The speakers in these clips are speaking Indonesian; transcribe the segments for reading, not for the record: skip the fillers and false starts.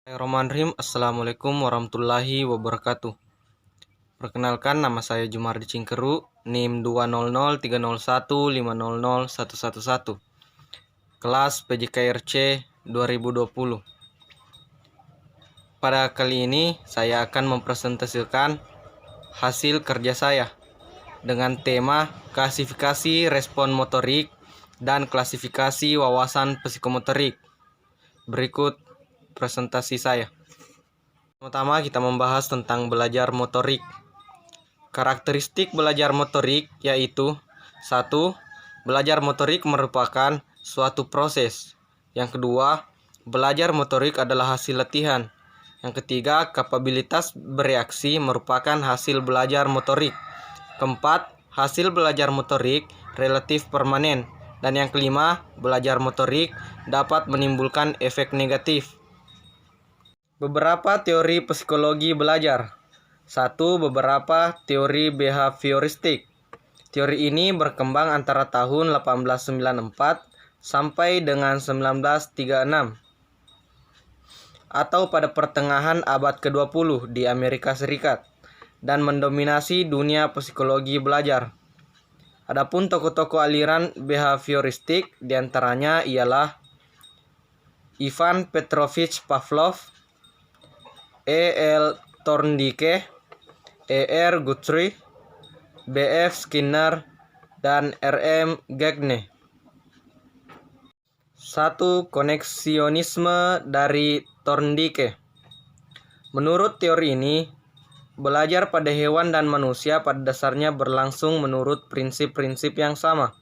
Bismillahirrahmanirrahim. Assalamualaikum warahmatullahi wabarakatuh. Perkenalkan, nama saya Jumardi Cingkeru, NIM 20030150111, kelas PJKRC 2020. Pada kali ini saya akan mempresentasikan hasil kerja saya dengan tema klasifikasi respon motorik dan klasifikasi wawasan psikomotorik. Berikut presentasi saya. Pertama, kita membahas tentang belajar motorik. Karakteristik belajar motorik yaitu: 1. Belajar motorik merupakan suatu proses. Yang kedua, belajar motorik adalah hasil latihan. Yang ketiga, kapabilitas bereaksi merupakan hasil belajar motorik. Keempat, hasil belajar motorik relatif permanen. Dan yang kelima, belajar motorik dapat menimbulkan efek negatif. Beberapa teori psikologi belajar. 1. Beberapa teori behavioristik. Teori ini berkembang antara tahun 1894 sampai dengan 1936 atau pada pertengahan abad ke-20 di Amerika Serikat dan mendominasi dunia psikologi belajar. Adapun tokoh-tokoh aliran behavioristik diantaranya ialah Ivan Petrovich Pavlov, E.L. Thorndike, E.R. Guthrie, B.F. Skinner, dan R.M. Gagne. 1. Koneksionisme dari Thorndike. Menurut teori ini, belajar pada hewan dan manusia pada dasarnya berlangsung menurut prinsip-prinsip yang sama.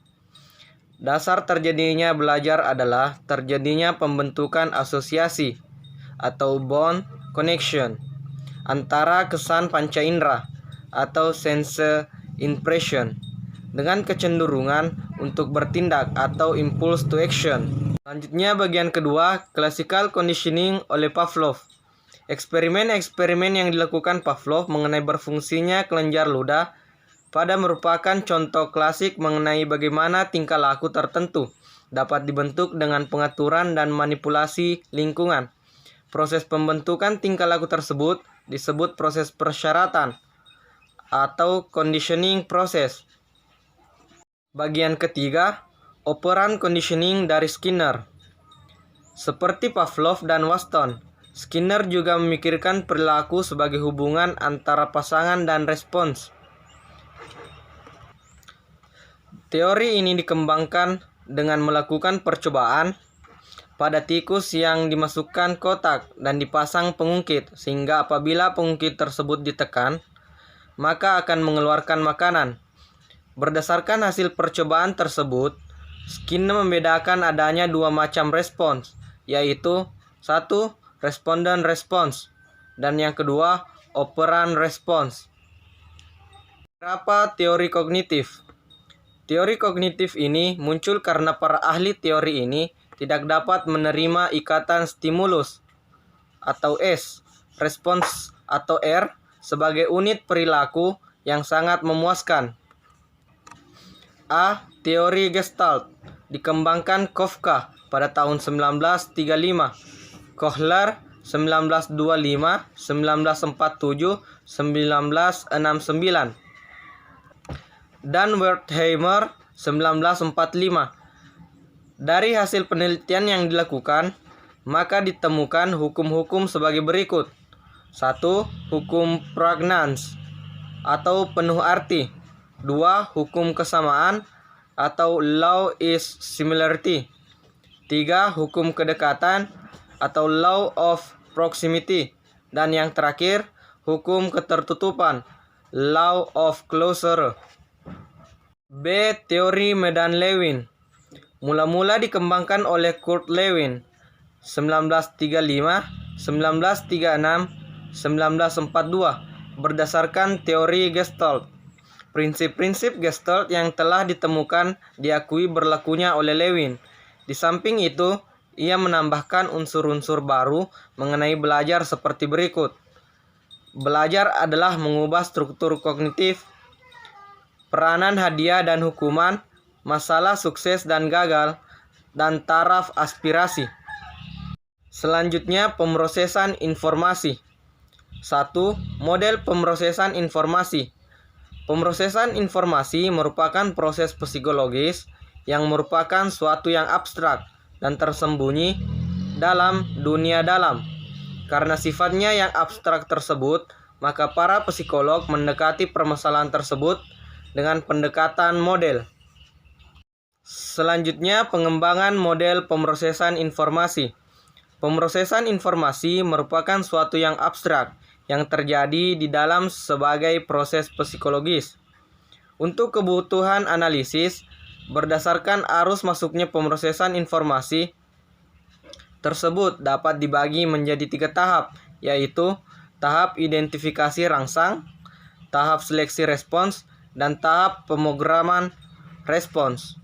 Dasar terjadinya belajar adalah terjadinya pembentukan asosiasi atau bond connection antara kesan panca indera atau sense impression dengan kecenderungan untuk bertindak atau impulse to action. Selanjutnya, bagian kedua, classical conditioning oleh Pavlov. Eksperimen-eksperimen yang dilakukan Pavlov mengenai berfungsinya kelenjar ludah pada merupakan contoh klasik mengenai bagaimana tingkah laku tertentu dapat dibentuk dengan pengaturan dan manipulasi lingkungan. Proses pembentukan tingkah laku tersebut disebut proses persyaratan atau conditioning process. Bagian ketiga, operan conditioning dari Skinner. Seperti Pavlov dan Watson, Skinner juga memikirkan perilaku sebagai hubungan antara pasangan dan respons. Teori ini dikembangkan dengan melakukan percobaan pada tikus yang dimasukkan kotak dan dipasang pengungkit, sehingga apabila pengungkit tersebut ditekan, maka akan mengeluarkan makanan. Berdasarkan hasil percobaan tersebut, Skinner membedakan adanya dua macam respons, yaitu 1. Respondent response, dan yang kedua, operant response. Beberapa teori kognitif. Teori kognitif ini muncul karena para ahli teori ini tidak dapat menerima ikatan stimulus atau S, respons atau R sebagai unit perilaku yang sangat memuaskan. A. Teori Gestalt dikembangkan Kafka pada tahun 1935, Kohler 1925, 1947, 1969, dan Wertheimer 1945. Dari hasil penelitian yang dilakukan, maka ditemukan hukum-hukum sebagai berikut. 1. Hukum pragnans atau penuh arti. 2. Hukum kesamaan atau law is similarity. 3. Hukum kedekatan atau law of proximity. Dan yang terakhir, hukum ketertutupan, law of closure. B. Teori medan Lewin. Mula-mula dikembangkan oleh Kurt Lewin 1935, 1936, 1942 berdasarkan teori Gestalt. Prinsip-prinsip Gestalt yang telah ditemukan diakui berlakunya oleh Lewin. Di samping itu, ia menambahkan unsur-unsur baru mengenai belajar seperti berikut. Belajar adalah mengubah struktur kognitif, peranan hadiah dan hukuman, masalah sukses dan gagal, dan taraf aspirasi. Selanjutnya, pemrosesan informasi. 1. Model pemrosesan informasi. Pemrosesan informasi merupakan proses psikologis yang merupakan suatu yang abstrak dan tersembunyi dalam dunia dalam. Karena sifatnya yang abstrak tersebut, maka para psikolog mendekati permasalahan tersebut dengan pendekatan model. Selanjutnya, pengembangan model pemrosesan informasi. Pemrosesan informasi merupakan suatu yang abstrak yang terjadi di dalam sebagai proses psikologis. Untuk kebutuhan analisis, berdasarkan arus masuknya pemrosesan informasi tersebut dapat dibagi menjadi 3 tahap, yaitu tahap identifikasi rangsang, tahap seleksi respons, dan tahap pemrograman respons.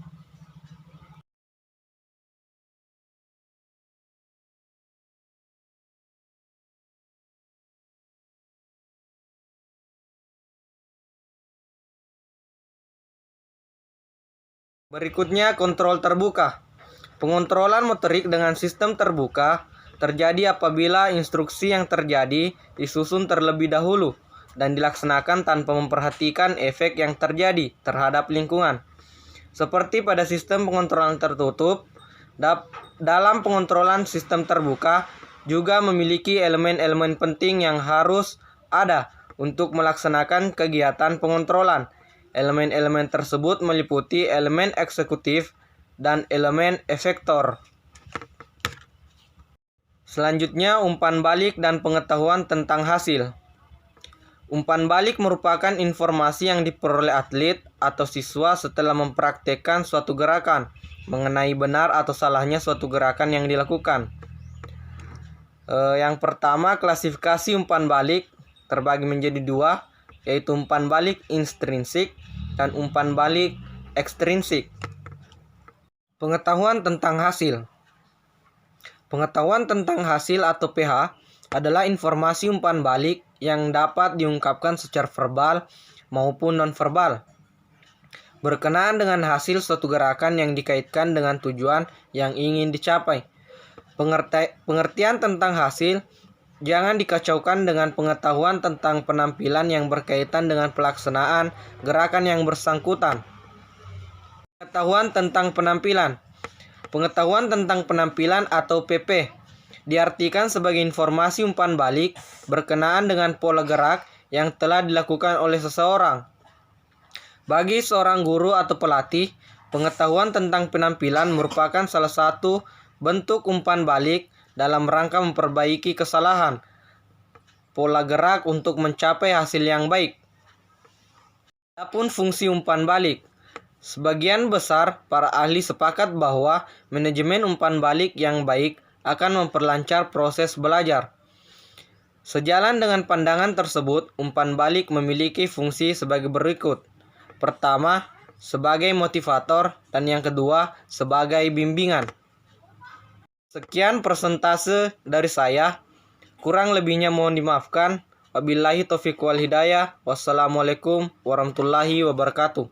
Berikutnya, kontrol terbuka. Pengontrolan motorik dengan sistem terbuka terjadi apabila instruksi yang terjadi disusun terlebih dahulu dan dilaksanakan tanpa memperhatikan efek yang terjadi terhadap lingkungan. Seperti pada sistem pengontrolan tertutup, dalam pengontrolan sistem terbuka juga memiliki elemen-elemen penting yang harus ada untuk melaksanakan kegiatan pengontrolan. Elemen-elemen tersebut meliputi elemen eksekutif dan elemen efektor. Selanjutnya, umpan balik dan pengetahuan tentang hasil. Umpan balik merupakan informasi yang diperoleh atlet atau siswa setelah mempraktekkan suatu gerakan mengenai benar atau salahnya suatu gerakan yang dilakukan. Yang pertama, klasifikasi umpan balik terbagi menjadi 2, yaitu umpan balik intrinsik dan umpan balik ekstrinsik. Pengetahuan tentang hasil. Pengetahuan tentang hasil atau PH adalah informasi umpan balik yang dapat diungkapkan secara verbal maupun nonverbal berkenaan dengan hasil suatu gerakan yang dikaitkan dengan tujuan yang ingin dicapai. Pengertian tentang hasil jangan dikacaukan dengan pengetahuan tentang penampilan yang berkaitan dengan pelaksanaan gerakan yang bersangkutan. Pengetahuan tentang penampilan. Pengetahuan tentang penampilan atau PP diartikan sebagai informasi umpan balik berkenaan dengan pola gerak yang telah dilakukan oleh seseorang. Bagi seorang guru atau pelatih, pengetahuan tentang penampilan merupakan salah satu bentuk umpan balik dalam rangka memperbaiki kesalahan pola gerak untuk mencapai hasil yang baik. Adapun fungsi umpan balik. Sebagian besar para ahli sepakat bahwa manajemen umpan balik yang baik akan memperlancar proses belajar. Sejalan dengan pandangan tersebut, umpan balik memiliki fungsi sebagai berikut. Pertama, sebagai motivator, dan yang kedua, sebagai bimbingan. Sekian persentase dari saya. Kurang lebihnya mohon dimaafkan. Wabillahi taufiq wal hidayah. Wassalamualaikum warahmatullahi wabarakatuh.